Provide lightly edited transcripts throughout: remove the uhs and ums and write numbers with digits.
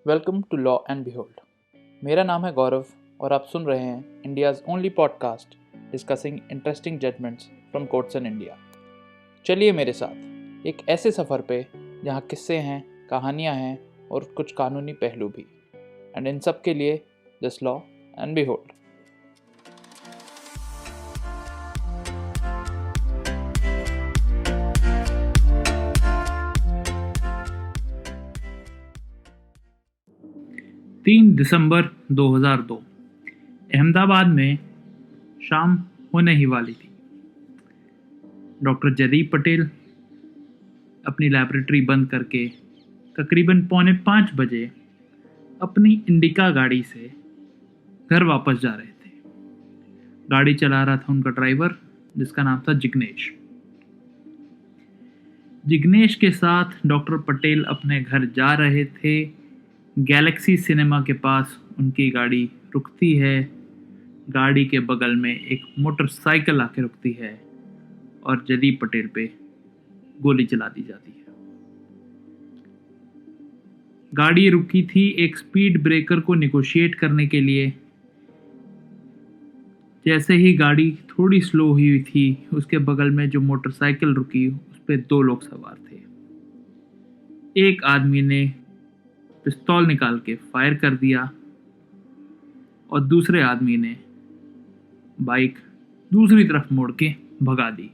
Welcome to law and behold. मेरा नाम है गौरव और आप सुन रहे हैं India's only podcast discussing interesting judgments from courts in India. चलिए मेरे साथ एक ऐसे सफ़र पे जहाँ किस्से हैं, कहानियाँ हैं और कुछ कानूनी पहलू भी, एंड इन सब के लिए जस्ट लॉ एंड बिहोल्ड। दिसंबर 2002 अहमदाबाद में शाम होने ही वाली थी। डॉक्टर जयदीप पटेल अपनी लैबोरेटरी बंद करके तकरीबन 4:45 बजे अपनी इंडिका गाड़ी से घर वापस जा रहे थे। गाड़ी चला रहा था उनका ड्राइवर, जिसका नाम था जिग्नेश। जिग्नेश के साथ डॉक्टर पटेल अपने घर जा रहे थे। गैलेक्सी सिनेमा के पास उनकी गाड़ी रुकती है। गाड़ी के बगल में एक मोटरसाइकिल आके रुकती है और जयदीप पटेल पे गोली चला दी जाती है। गाड़ी रुकी थी एक स्पीड ब्रेकर को निगोशिएट करने के लिए। जैसे ही गाड़ी थोड़ी स्लो हुई थी, उसके बगल में जो मोटरसाइकिल रुकी उस पे 2 लोग सवार थे। एक आदमी ने पिस्तौल निकाल के फायर कर दिया और दूसरे आदमी ने बाइक दूसरी तरफ मोड़ के भगा दी।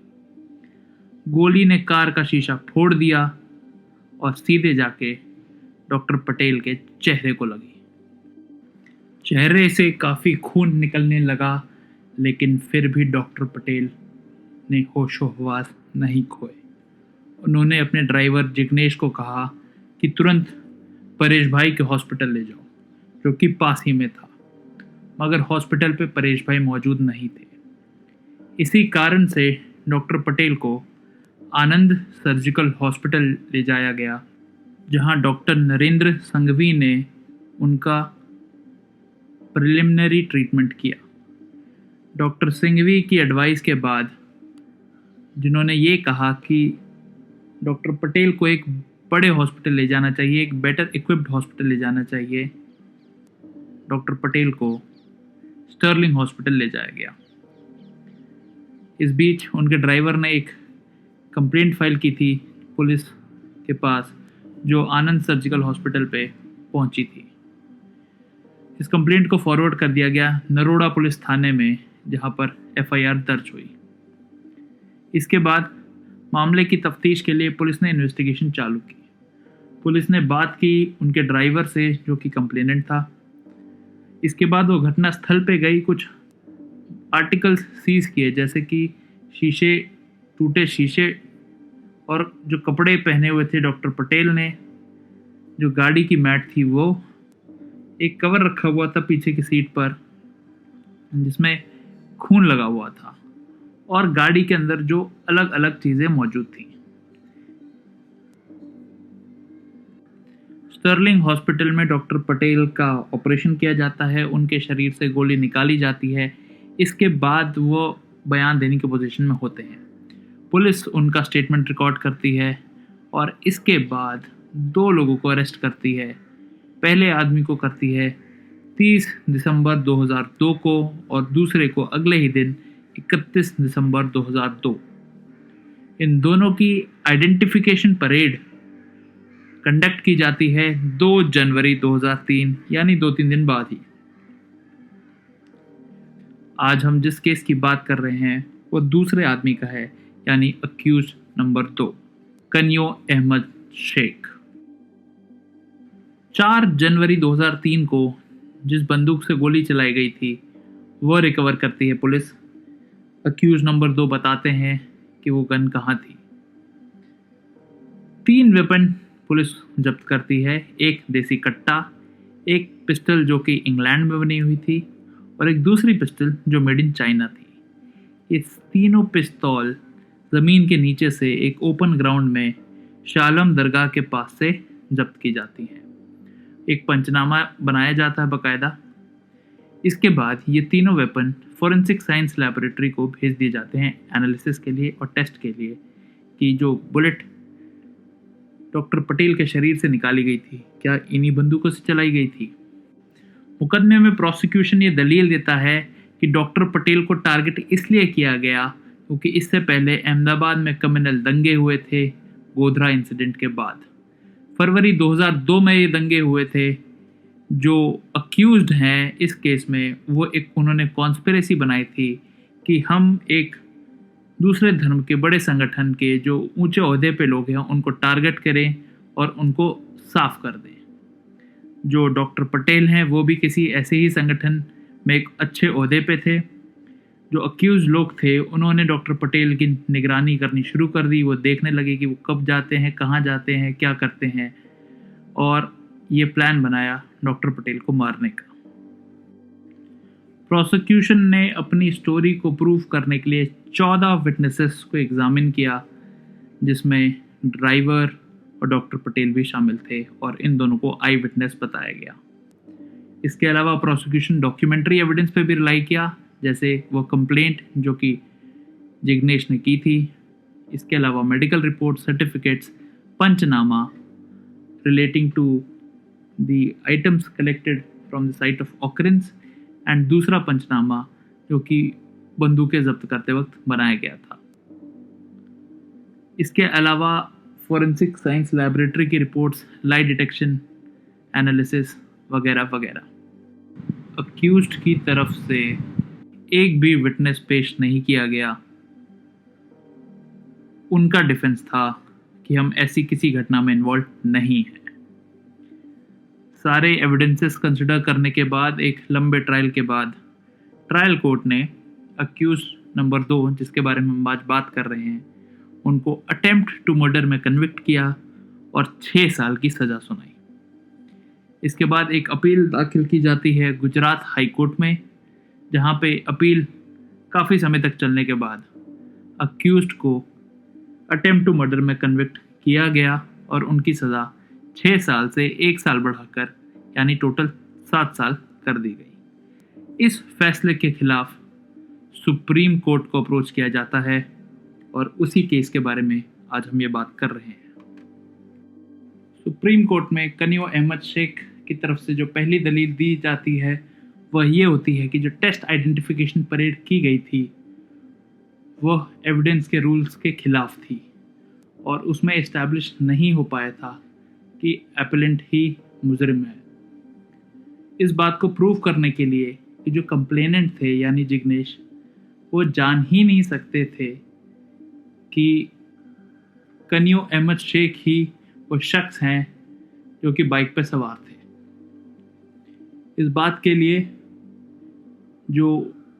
गोली ने कार का शीशा फोड़ दिया और सीधे जाके डॉक्टर पटेल के चेहरे को लगी। चेहरे से काफ़ी खून निकलने लगा, लेकिन फिर भी डॉक्टर पटेल ने होशो-हवास नहीं खोए। उन्होंने अपने ड्राइवर जिग्नेश को कहा कि तुरंत परेश भाई के हॉस्पिटल ले जाओ, जो कि पास ही में था। मगर हॉस्पिटल पे परेश भाई मौजूद नहीं थे। इसी कारण से डॉक्टर पटेल को आनंद सर्जिकल हॉस्पिटल ले जाया गया, जहां डॉक्टर नरेंद्र संघवी ने उनका प्रिलिमिनरी ट्रीटमेंट किया। डॉक्टर संघवी की एडवाइस के बाद, जिन्होंने ये कहा कि डॉक्टर पटेल को एक बड़े हॉस्पिटल ले जाना चाहिए, एक बेटर इक्विप्ड हॉस्पिटल ले जाना चाहिए, डॉक्टर पटेल को स्टर्लिंग हॉस्पिटल ले जाया गया। इस बीच उनके ड्राइवर ने एक कंप्लेंट फाइल की थी पुलिस के पास, जो आनंद सर्जिकल हॉस्पिटल पे पहुंची थी। इस कंप्लेंट को फॉरवर्ड कर दिया गया नरोड़ा पुलिस थाने में, जहां पर एफआईआर दर्ज हुई। इसके बाद मामले की तफ्तीश के लिए पुलिस ने इन्वेस्टिगेशन चालू की। पुलिस ने बात की उनके ड्राइवर से, जो कि कंप्लेनेंट था। इसके बाद वो घटना स्थल पे गई, कुछ आर्टिकल्स सीज किए, जैसे कि टूटे शीशे और जो कपड़े पहने हुए थे डॉक्टर पटेल ने, जो गाड़ी की मैट थी, वो एक कवर रखा हुआ था पीछे की सीट पर जिसमें खून लगा हुआ था, और गाड़ी के अंदर जो अलग अलग चीज़ें मौजूद थी। स्टर्लिंग हॉस्पिटल में डॉक्टर पटेल का ऑपरेशन किया जाता है, उनके शरीर से गोली निकाली जाती है। इसके बाद वो बयान देने की पोजीशन में होते हैं। पुलिस उनका स्टेटमेंट रिकॉर्ड करती है और इसके बाद 2 लोगों को अरेस्ट करती है। पहले आदमी को करती है 30 दिसंबर 2002 को और दूसरे को अगले ही दिन 31 दिसंबर 2002। इन दोनों की आइडेंटिफिकेशन परेड कंडक्ट की जाती है 2 जनवरी 2003, यानी 2-3 दिन बाद ही। आज हम जिस केस की बात कर रहे हैं वो दूसरे आदमी का है, यानी अक्यूज नंबर 2, कन्यो अहमद शेख। 4 जनवरी 2003 को जिस बंदूक से गोली चलाई गई थी वो रिकवर करती है पुलिस। अक्यूज नंबर 2 बताते हैं कि वो गन कहाँ थी। 3 वेपन पुलिस जब्त करती है, एक देसी कट्टा, एक पिस्टल जो कि इंग्लैंड में बनी हुई थी, और एक दूसरी पिस्टल जो मेड इन चाइना थी। ये तीनों पिस्तौल ज़मीन के नीचे से एक ओपन ग्राउंड में शालम दरगाह के पास से जब्त की जाती हैं। एक पंचनामा बनाया जाता है बाकायदा। इसके बाद ये तीनों वेपन फॉरेंसिक साइंस लैबोरेटरी को भेज दिए जाते हैं एनालिसिस के लिए और टेस्ट के लिए, कि जो बुलेट डॉक्टर पटेल के शरीर से निकाली गई थी, क्या इन्हीं बंदूकों से चलाई गई थी? मुकदमे में प्रोसिक्यूशन ये दलील देता है कि डॉक्टर पटेल को टारगेट इसलिए किया गया क्योंकि इससे पहले अहमदाबाद में कम्युनल दंगे हुए थे गोधरा इंसिडेंट के बाद। फरवरी 2002 में ये दंगे हुए थे। जो अक्यूज्ड हैं इस केस में वो उन्होंने कॉन्स्पिरेसी बनाई थी कि हम एक दूसरे धर्म के बड़े संगठन के जो ऊंचे ओहदे पे लोग हैं उनको टारगेट करें और उनको साफ कर दें। जो डॉक्टर पटेल हैं वो भी किसी ऐसे ही संगठन में एक अच्छे ओहदे पे थे। जो अक्यूज लोग थे उन्होंने डॉक्टर पटेल की निगरानी करनी शुरू कर दी। वो देखने लगे कि वो कब जाते हैं, कहाँ जाते हैं, क्या करते हैं, और ये प्लान बनाया डॉक्टर पटेल को मारने का। प्रोसिक्यूशन ने अपनी स्टोरी को प्रूव करने के लिए 14 विटनेसेस को एग्जामिन किया, जिसमें ड्राइवर और डॉक्टर पटेल भी शामिल थे और इन दोनों को आई विटनेस बताया गया। इसके अलावा प्रोसिक्यूशन डॉक्यूमेंट्री एविडेंस पे भी रिलाई किया, जैसे वो कंप्लेंट जो कि जिग्नेश ने की थी। इसके अलावा medical report, certificates, panchnama relating to the items collected from the site of occurrence and दूसरा पंचनामा जो कि बंदूकें जब्त करते वक्त बनाया गया था। इसके अलावा फॉरेंसिक साइंस लैबोरेटरी की रिपोर्ट्स, लाई डिटेक्शन एनालिसिस वगैरह वगैरह। अक्यूज्ड की तरफ से एक भी विटनेस पेश नहीं किया गया। उनका डिफेंस था कि हम ऐसी किसी घटना में इन्वॉल्व नहीं हैं। सारे एविडेंसेस कंसिडर करने के बाद एक लंबे ट्रायल के बाद ट्रायल कोर्ट ने अक्यूज नंबर 2, जिसके बारे में हम आज बात कर रहे हैं, उनको अटेम्प्ट टू मर्डर में कन्विक्ट किया और 6 साल की सज़ा सुनाई। इसके बाद एक अपील दाखिल की जाती है गुजरात हाई कोर्ट में, जहाँ पे अपील काफ़ी समय तक चलने के बाद अक्यूज्ड को अटेम्प्ट टू मर्डर में कन्विक्ट किया गया और उनकी सज़ा 6 साल से 1 साल बढ़ाकर यानी टोटल 7 साल कर दी गई। इस फैसले के खिलाफ सुप्रीम कोर्ट को अप्रोच किया जाता है और उसी केस के बारे में आज हम ये बात कर रहे हैं। सुप्रीम कोर्ट में कनियो अहमद शेख की तरफ से जो पहली दलील दी जाती है वह ये होती है कि जो टेस्ट आइडेंटिफिकेशन परेड की गई थी वह एविडेंस के रूल्स के खिलाफ थी और उसमें इस्टेब्लिश नहीं हो पाया था कि एपेलेंट ही मुजरिम है। इस बात को प्रूव करने के लिए कि जो कंप्लेनेंट थे यानी जिग्नेश, वो जान ही नहीं सकते थे कि कनियो अहमद शेख ही वो शख्स हैं जो कि बाइक पर सवार थे। इस बात के लिए जो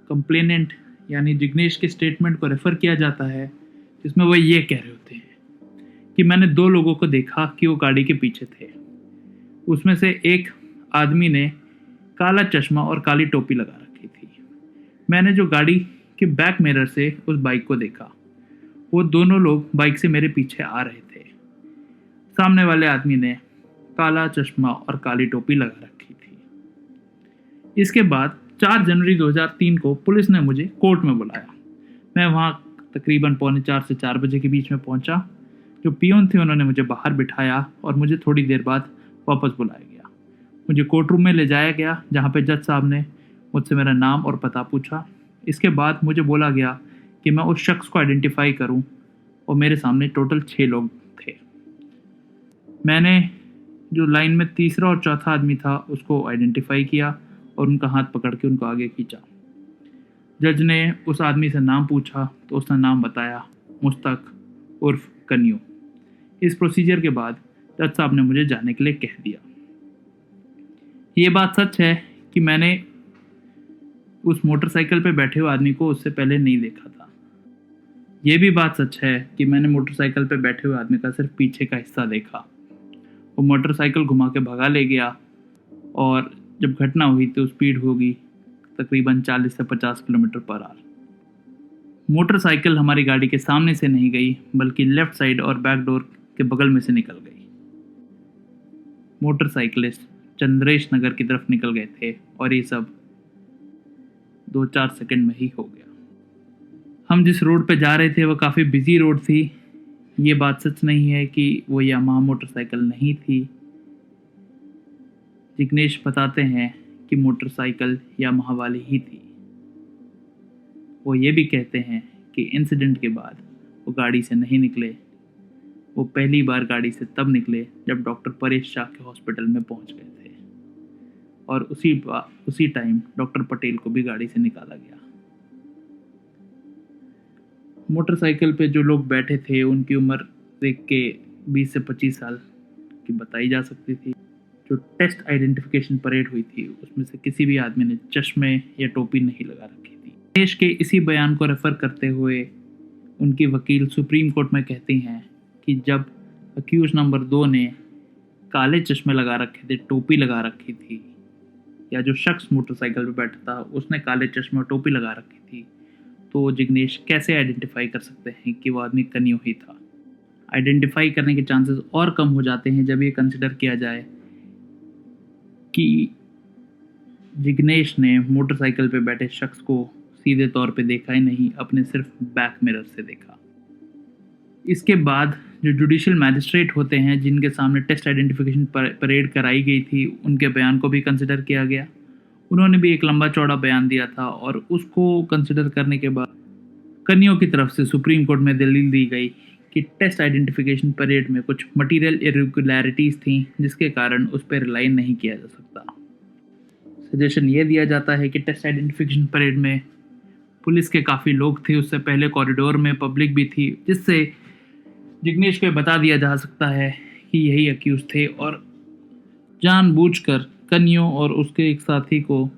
कंप्लेनेंट यानी जिग्नेश के स्टेटमेंट को रेफ़र किया जाता है, जिसमें वो ये कह रहे होते हैं कि मैंने 2 लोगों को देखा कि वो गाड़ी के पीछे थे। उसमें से एक आदमी ने काला चश्मा और काली टोपी लगा रखी थी। मैंने जो गाड़ी के बैक मिरर से उस बाइक को देखा, वो दोनों लोग बाइक से मेरे पीछे आ रहे थे। सामने वाले आदमी ने काला चश्मा और काली टोपी लगा रखी थी। इसके बाद 4 जनवरी 2003 को पुलिस ने मुझे कोर्ट में बुलाया। मैं वहाँ तकरीबन 3:45 से 4 बजे के बीच में पहुँचा। जो पियोन थे उन्होंने मुझे बाहर बिठाया और मुझे थोड़ी देर बाद वापस बुलाया गया। मुझे कोर्ट रूम में ले जाया गया, जहाँ पे जज साहब ने मुझसे मेरा नाम और पता पूछा। इसके बाद मुझे बोला गया कि मैं उस शख्स को आइडेंटिफाई करूं और मेरे सामने टोटल 6 लोग थे। मैंने जो लाइन में तीसरा और चौथा आदमी था उसको आइडेंटिफाई किया और उनका हाथ पकड़ के उनको आगे खींचा। जज ने उस आदमी से नाम पूछा तो उसने नाम बताया, मुस्तक उर्फ कनियो। इस प्रोसीजर के बाद जज साहब ने मुझे जाने के लिए कह दिया। ये बात सच है कि मैंने उस मोटरसाइकिल पे बैठे हुए आदमी को उससे पहले नहीं देखा था। ये भी बात सच है कि मैंने मोटरसाइकिल पे बैठे हुए आदमी का सिर्फ पीछे का हिस्सा देखा। वो मोटरसाइकिल घुमा के भगा ले गया और जब घटना हुई तो स्पीड होगी तकरीबन 40 से 50 किलोमीटर पर आवर। मोटरसाइकिल हमारी गाड़ी के सामने से नहीं गई बल्कि लेफ्ट साइड और बैक डोर के बगल में से निकल गई। मोटरसाइकिलिस्ट चंद्रेश नगर की तरफ निकल गए थे और ये सब 2-4 सेकंड में ही हो गया। हम जिस रोड पे जा रहे थे वो काफ़ी बिजी रोड थी, ये बात सच नहीं है कि वो यामाहा मोटरसाइकिल नहीं थी। जिग्नेश बताते हैं कि मोटरसाइकिल यामाहा वाली ही थी। वो ये भी कहते हैं कि इंसिडेंट के बाद वो गाड़ी से नहीं निकले। वो पहली बार गाड़ी से तब निकले जब डॉक्टर परेश शाह के हॉस्पिटल में पहुंच गए थे, और उसी टाइम डॉक्टर पटेल को भी गाड़ी से निकाला गया। मोटरसाइकिल पे जो लोग बैठे थे उनकी उम्र देख के 20 से 25 साल की बताई जा सकती थी। जो टेस्ट आइडेंटिफिकेशन परेड हुई थी उसमें से किसी भी आदमी ने चश्मे या टोपी नहीं लगा रखी थी। देश के इसी बयान को रेफर करते हुए उनकी वकील सुप्रीम कोर्ट में कहती हैं कि जब अक्यूज नंबर 2 ने काले चश्मे लगा रखे थे, टोपी लगा रखी थी, या जो शख्स मोटरसाइकिल पर बैठा था उसने काले चश्मे और टोपी लगा रखी थी, तो जिग्नेश कैसे आइडेंटिफाई कर सकते हैं कि वो आदमी कनियो ही था। आइडेंटिफाई करने के चांसेस और कम हो जाते हैं जब ये कंसिडर किया जाए कि जिग्नेश ने मोटरसाइकिल पे बैठे शख्स को सीधे तौर पे देखा ही नहीं, अपने सिर्फ बैक मिरर से देखा। इसके बाद जो जुडिशियल मैजिस्ट्रेट होते हैं जिनके सामने टेस्ट आइडेंटिफिकेशन परेड कराई गई थी, उनके बयान को भी कंसिडर किया गया। उन्होंने भी एक लंबा चौड़ा बयान दिया था, और उसको कंसिडर करने के बाद कनियों की तरफ से सुप्रीम कोर्ट में दलील दी गई कि टेस्ट आइडेंटिफिकेशन परेड में कुछ मटीरियल इरेगुलरिटीज़ थी जिसके कारण उस पर रिलाई नहीं किया जा सकता। सजेशन ये दिया जाता है कि टेस्ट आइडेंटिफिकेशन परेड में पुलिस के काफ़ी लोग थे, उससे पहले कॉरिडोर में पब्लिक भी थी, जिससे जिग्नेश को बता दिया जा सकता है कि यही अक्यूज थे, और जानबूझकर कनियों और उसके एक साथी को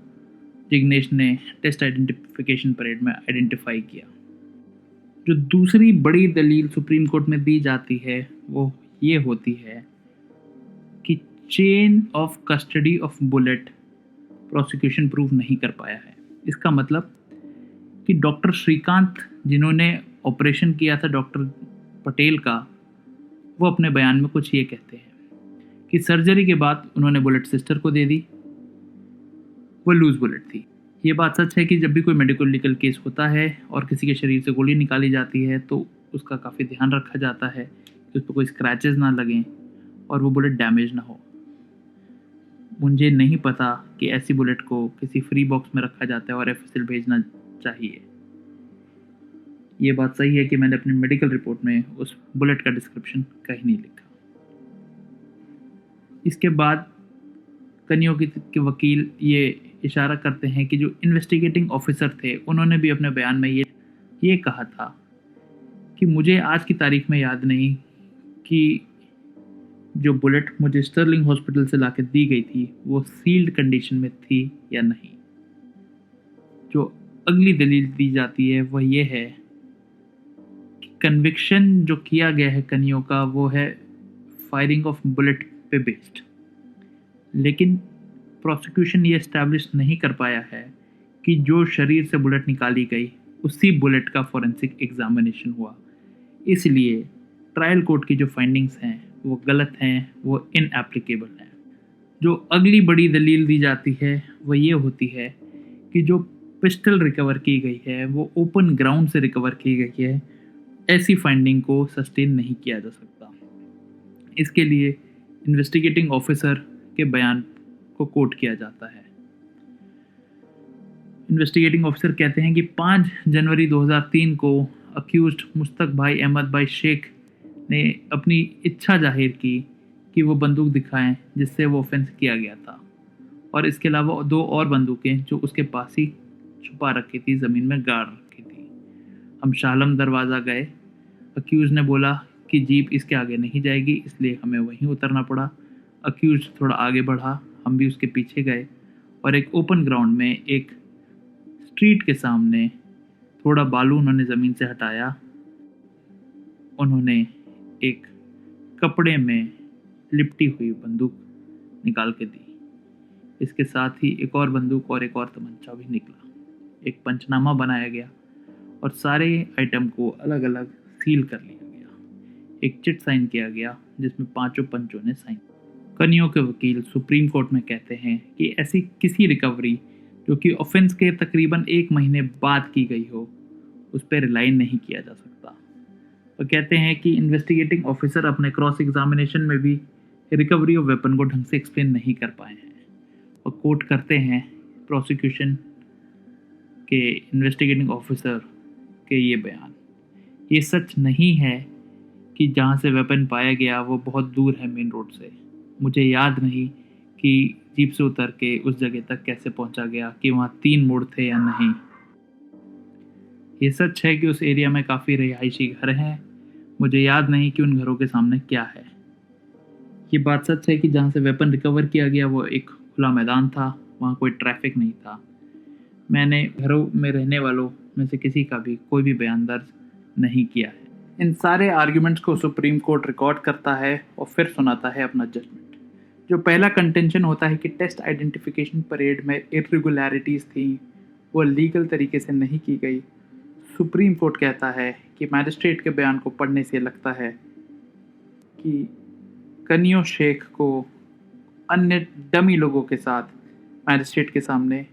जिग्नेश ने टेस्ट आइडेंटिफिकेशन परेड में आइडेंटिफाई किया। जो दूसरी बड़ी दलील सुप्रीम कोर्ट में दी जाती है वो ये होती है कि chain of custody of bullet prosecution prove नहीं कर पाया है। इसका मतलब कि डॉक्टर श्रीकांत जिन्होंने ऑपरेशन किया था डॉक्टर पटेल का, वो अपने बयान में कुछ ये कहते हैं कि सर्जरी के बाद उन्होंने बुलेट सिस्टर को दे दी, वो लूज बुलेट थी। ये बात सच है कि जब भी कोई मेडिकल लीगल केस होता है और किसी के शरीर से गोली निकाली जाती है तो उसका काफ़ी ध्यान रखा जाता है कि उस पर कोई स्क्रैचेस ना लगें और वो बुलेट डैमेज ना हो। मुझे नहीं पता कि ऐसी बुलेट को किसी फ्री बॉक्स में रखा जाता है और एफएसएल भेजना चाहिए। ये बात सही है कि मैंने अपनी मेडिकल रिपोर्ट में उस बुलेट का डिस्क्रिप्शन कहीं नहीं लिखा। इसके बाद कनियों के वकील ये इशारा करते हैं कि जो इन्वेस्टिगेटिंग ऑफिसर थे उन्होंने भी अपने बयान में ये कहा था कि मुझे आज की तारीख में याद नहीं कि जो बुलेट मुझे स्टर्लिंग हॉस्पिटल से लाके दी गई थी वो सील्ड कंडीशन में थी या नहीं। जो अगली दलील दी जाती है वह ये है कि कन्विक्शन जो किया गया है कनियों का वो है फायरिंग ऑफ बुलेट पे बेस्ड, लेकिन प्रोसिक्यूशन ये एस्टैब्लिश नहीं कर पाया है कि जो शरीर से बुलेट निकाली गई उसी बुलेट का फॉरेंसिक एग्जामिनेशन हुआ। इसलिए ट्रायल कोर्ट की जो फाइंडिंग्स हैं वो गलत हैं, वो इनएप्लीकेबल हैं। जो अगली बड़ी दलील दी जाती है वह ये होती है कि जो पिस्टल रिकवर की गई है वो ओपन ग्राउंड से रिकवर की गई है, ऐसी फाइंडिंग को सस्टेन नहीं किया जा सकता। इसके लिए इन्वेस्टिगेटिंग ऑफिसर के बयान को कोट किया जाता है। इन्वेस्टिगेटिंग ऑफिसर कहते हैं कि 5 जनवरी 2003 को अक्यूज्ड मुस्तक भाई अहमद भाई शेख ने अपनी इच्छा जाहिर की कि वो बंदूक दिखाएं जिससे वो ऑफेंस किया गया था, और इसके अलावा 2 और बंदूकें जो उसके पास ही छुपा रखी थी, ज़मीन में गाड़ रखी थी। हम शालम दरवाज़ा गए। अक्यूज ने बोला कि जीप इसके आगे नहीं जाएगी, इसलिए हमें वहीं उतरना पड़ा। अक्यूज थोड़ा आगे बढ़ा, हम भी उसके पीछे गए और एक ओपन ग्राउंड में एक स्ट्रीट के सामने थोड़ा बालू उन्होंने ज़मीन से हटाया। उन्होंने एक कपड़े में लिपटी हुई बंदूक निकाल के दी। इसके साथ ही एक और बंदूक और एक और तमंचा भी निकला। एक पंचनामा बनाया गया और सारे आइटम को अलग अलग सील कर लिया गया। एक चिट साइन किया गया जिसमें 5 पंचों ने साइन। कनियों के वकील सुप्रीम कोर्ट में कहते हैं कि ऐसी किसी रिकवरी जो कि ऑफेंस के तकरीबन 1 महीने बाद की गई हो उस पर रिलाई नहीं किया जा सकता। और कहते हैं कि इन्वेस्टिगेटिंग ऑफिसर अपने क्रॉस एग्जामिनेशन में भी रिकवरी ऑफ वेपन को ढंग से एक्सप्लेन नहीं कर पाए हैं। और कोट करते हैं प्रोसिक्यूशन के इन्वेस्टिगेटिंग ऑफिसर के ये बयान, ये सच नहीं है कि जहाँ से वेपन पाया गया वो बहुत दूर है मेन रोड से। मुझे याद नहीं कि जीप से उतर के उस जगह तक कैसे पहुंचा गया, कि वहाँ 3 मोड़ थे या नहीं। ये सच है कि उस एरिया में काफ़ी रिहायशी घर हैं। मुझे याद नहीं कि उन घरों के सामने क्या है। ये बात सच है कि जहाँ से वेपन रिकवर किया गया वो एक खुला मैदान था, वहाँ कोई ट्रैफिक नहीं था। मैंने घरों में रहने वालों में से किसी का भी कोई भी बयान दर्ज नहीं किया है। इन सारे आर्ग्यूमेंट्स को सुप्रीम कोर्ट रिकॉर्ड करता है और फिर सुनाता है अपना जजमेंट। जो पहला कंटेंशन होता है कि टेस्ट आइडेंटिफिकेशन परेड में इरेगुलरिटीज़ थी, वो लीगल तरीके से नहीं की गई। सुप्रीम कोर्ट कहता है कि मैजिस्ट्रेट के बयान को पढ़ने से लगता है कि कनियो शेख को अन्य डमी लोगों के साथ मैजिस्ट्रेट के सामने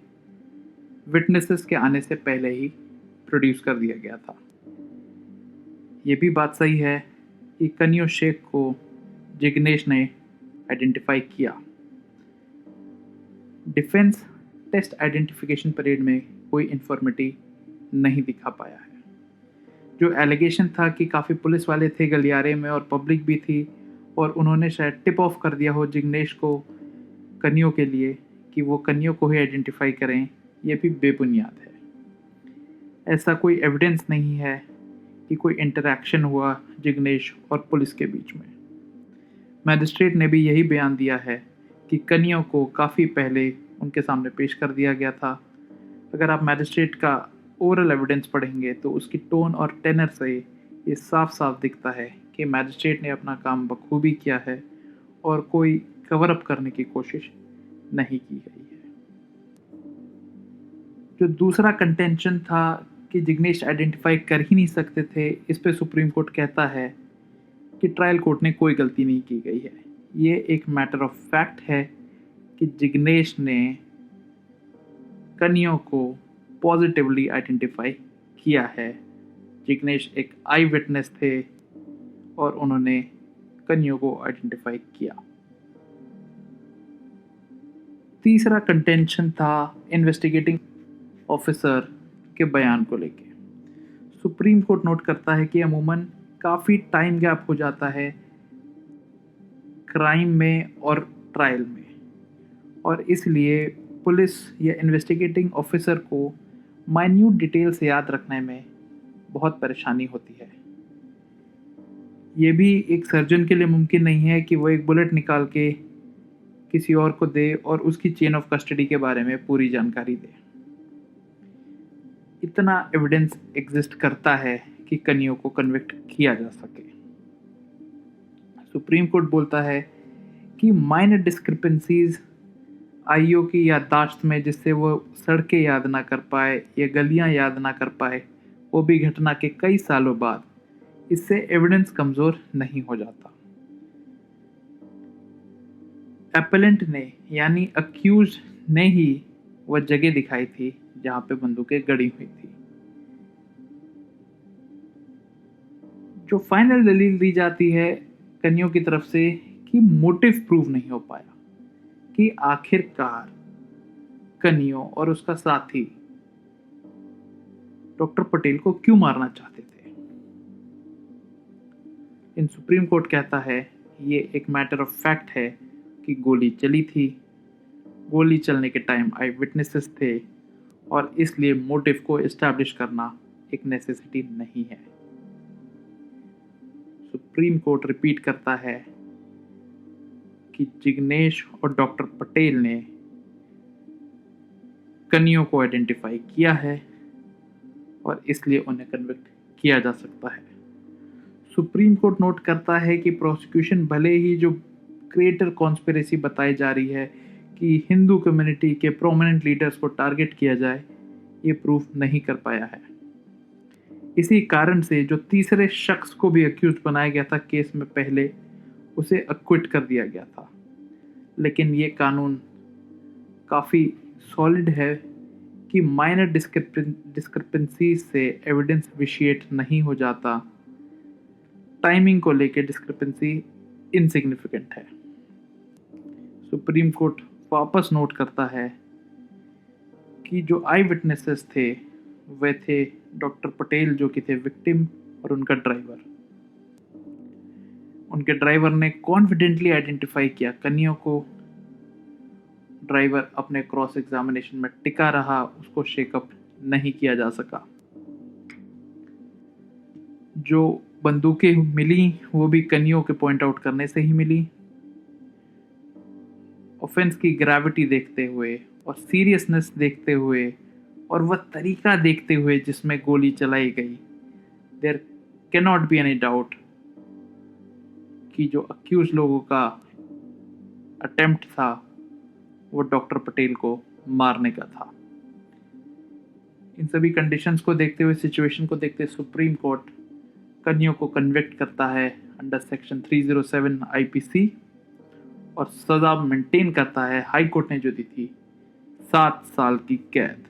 विटनेसेस के आने से पहले ही प्रोड्यूस कर दिया गया था। ये भी बात सही है कि कनियो शेख को जिग्नेश ने आइडेंटिफाई किया। डिफेंस टेस्ट आइडेंटिफिकेशन परेड में कोई इन्फॉर्मेटी नहीं दिखा पाया है। जो एलिगेशन था कि काफ़ी पुलिस वाले थे गलियारे में और पब्लिक भी थी और उन्होंने शायद टिप ऑफ कर दिया हो जिग्नेश को कनियों के लिए कि वो कनियों को ही आइडेंटिफाई करें, ये भी बेबुनियाद है। ऐसा कोई एविडेंस नहीं है कि कोई इंटरैक्शन हुआ जिग्नेश और पुलिस के बीच में। मैजिस्ट्रेट ने भी यही बयान दिया है कि कनियों को काफ़ी पहले उनके सामने पेश कर दिया गया था। अगर आप मैजिस्ट्रेट का ओरल एविडेंस पढ़ेंगे तो उसकी टोन और टेनर से ये साफ साफ दिखता है कि मैजिस्ट्रेट ने अपना काम बखूबी किया है और कोई कवर अप करने की कोशिश नहीं की गई है। जो दूसरा कंटेंशन था कि जिग्नेश आइडेंटिफाई कर ही नहीं सकते थे, इस पे सुप्रीम कोर्ट कहता है कि ट्रायल कोर्ट ने कोई गलती नहीं की गई है। ये एक मैटर ऑफ फैक्ट है कि जिग्नेश ने कनियों को पॉजिटिवली आइडेंटिफाई किया है। जिग्नेश एक आई विटनेस थे और उन्होंने कनियों को आइडेंटिफाई किया। तीसरा कंटेंशन था इन्वेस्टिगेटिंग ऑफिसर के बयान को लेके। सुप्रीम कोर्ट नोट करता है कि अमूमन काफ़ी टाइम गैप हो जाता है क्राइम में और ट्रायल में, और इसलिए पुलिस या इन्वेस्टिगेटिंग ऑफिसर को माइन्यूट डिटेल्स याद रखने में बहुत परेशानी होती है। ये भी एक सर्जन के लिए मुमकिन नहीं है कि वो एक बुलेट निकाल के किसी और को दे और उसकी चेन ऑफ कस्टडी के बारे में पूरी जानकारी दे। इतना एविडेंस एग्जिस्ट करता है कि कनियों को कन्विक्ट किया जा सके। सुप्रीम कोर्ट बोलता है कि माइनर डिस्क्रिपेंसीज आईओ की याददाश्त में, जिससे वो सड़कें याद ना कर पाए या गलियां याद ना कर पाए, वो भी घटना के कई सालों बाद, इससे एविडेंस कमज़ोर नहीं हो जाता। एपेलेंट ने यानी अक्यूज ने ही वह जगह दिखाई थी जहां पे बंदूकें गड़ी हुई थी। जो फाइनल दलील दी जाती है कनियों की तरफ से कि मोटिव प्रूव नहीं हो पाया कि आखिरकार कनियों और उसका साथी डॉक्टर पटेल को क्यों मारना चाहते थे। इन सुप्रीम कोर्ट कहता है ये एक मैटर ऑफ फैक्ट है कि गोली चली थी, गोली चलने के टाइम आई विटनेसेस थे और इसलिए मोटिव को एस्टैब्लिश करना एक नेसेसिटी नहीं है। सुप्रीम कोर्ट रिपीट करता है कि जिग्नेश और डॉक्टर पटेल ने कनियों को आइडेंटिफाई किया है और इसलिए उन्हें कन्विक्ट किया जा सकता है। सुप्रीम कोर्ट नोट करता है कि प्रोसिक्यूशन भले ही जो क्रिएटर कॉन्स्पिरेसी बताई जा रही है कि हिंदू कम्युनिटी के प्रोमिनेंट लीडर्स को टारगेट किया जाए, ये प्रूफ नहीं कर पाया है। इसी कारण से जो तीसरे शख्स को भी अक्यूज बनाया गया था केस में पहले, उसे अक्विट कर दिया गया था। लेकिन ये कानून काफ़ी सॉलिड है कि माइनर डिस्क्रिपेंसी से एविडेंस विशिएट नहीं हो जाता। टाइमिंग को लेके डिस्क्रिपेंसी इनसिग्निफिकेंट है। सुप्रीम कोर्ट वापस नोट करता है कि जो आई विटनेसेस थे वे थे डॉक्टर पटेल जो कि थे विक्टिम और उनका ड्राइवर। उनके ड्राइवर ने कॉन्फिडेंटली आइडेंटिफाई किया कन्या को। ड्राइवर अपने क्रॉस एग्जामिनेशन में टिका रहा, उसको शेकअप नहीं किया जा सका। जो बंदूकें मिली वो भी कन्यों के पॉइंट आउट करने से ही मिली। ऑफेंस की ग्रेविटी देखते हुए और सीरियसनेस देखते हुए और वह तरीका देखते हुए जिसमें गोली चलाई गई, there can not be any doubt कि जो अक्यूज लोगों का अटेम्प्ट था वो डॉक्टर पटेल को मारने का था। इन सभी कंडीशंस को देखते हुए, सिचुएशन को देखते हुए सुप्रीम कोर्ट कन्यों को कन्विक्ट करता है अंडर सेक्शन 307 आईपीसी और सजा मेंटेन करता है हाई कोर्ट ने जो दी थी 7 साल की कैद।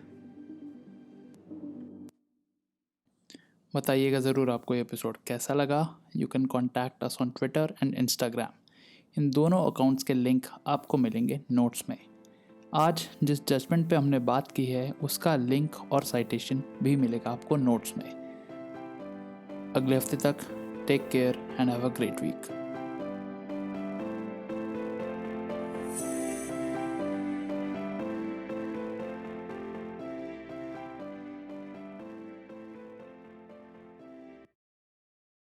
बताइएगा ज़रूर आपको ये एपिसोड कैसा लगा। You can contact us on Twitter and Instagram. इन दोनों अकाउंट्स के लिंक आपको मिलेंगे नोट्स में। आज जिस जजमेंट पे हमने बात की है उसका लिंक और साइटेशन भी मिलेगा आपको नोट्स में। अगले हफ्ते तक take care and have a great week.